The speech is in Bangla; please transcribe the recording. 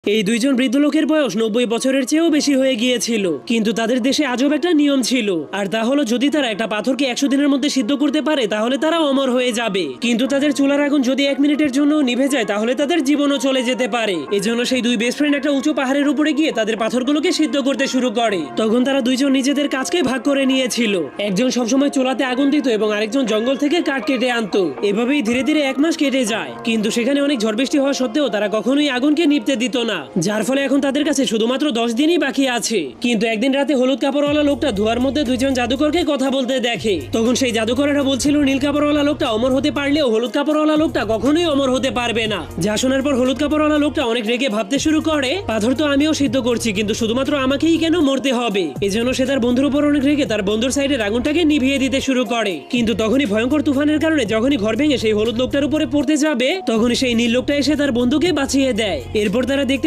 এই দুইজন বৃদ্ধ লোকের বয়স 90 বছরের চেয়েও বেশি হয়ে গিয়েছিল, কিন্তু তাদের দেশে আজব একটা নিয়ম ছিল, আর তা হলো যদি তারা একটা পাথরকে 100 দিনের মধ্যে সিদ্ধ করতে পারে তাহলে তারা অমর হয়ে যাবে। কিন্তু তাদের চুলার আগুন যদি 1 মিনিটের জন্য নিভে যায় তাহলে তাদের জীবনও চলে যেতে পারে। এজন্য সেই দুই বেস্ট ফ্রেন্ড একটা উঁচু পাহাড়ের উপরে গিয়ে তাদের পাথরগুলোকে সিদ্ধ করতে শুরু করে। তখন তারা দুইজন নিজেদের কাজকে ভাগ করে নিয়েছিল। একজন সবসময় চুলাতে আগুন দিত এবং আরেকজন জঙ্গল থেকে কাঠ কেটে আনতো। এভাবেই ধীরে ধীরে 1 মাস কেটে যায়, কিন্তু সেখানে অনেক ঝড় বৃষ্টি হওয়া সত্ত্বেও তারা কখনোই আগুনকে নিভতে দিত না, যার ফলে এখন তাদের কাছে শুধুমাত্র 10 দিনই বাকি আছে। কিন্তু একদিন রাতে হলুদ কাপড়ওয়ালা লোকটা ধোয়ার মধ্যে দুইজন জাদুকরকে কথা বলতে দেখে। তখন সেই জাদুকরেরা বলছিল নীল কাপড়ওয়ালা লোকটা অমর হতে পারলেও হলুদ কাপড়ওয়ালা লোকটা কখনোই অমর হতে পারবে না। যা শোনার পর হলুদ কাপড়ওয়ালা লোকটা অনেক রেগে ভাবতে শুরু করে, পাথর তো আমিও সিদ্ধ করছি, কিন্তু শুধুমাত্র আমাকেই কেন মরতে হবে। এজন্য সে তার বন্ধুর উপর অনেক রেগে তার বন্ধুর সাইডের আগুনটাকে নিভিয়ে দিতে শুরু করে। কিন্তু তখনই ভয়ঙ্কর তুফানের কারণে যখনই ঘর ভেঙে সেই হলুদ লোকটার উপরে পড়তে যাবে, তখনই সেই নীল লোকটা এসে তার বন্ধুকে বাঁচিয়ে দেয়। এরপর তারা দেখতে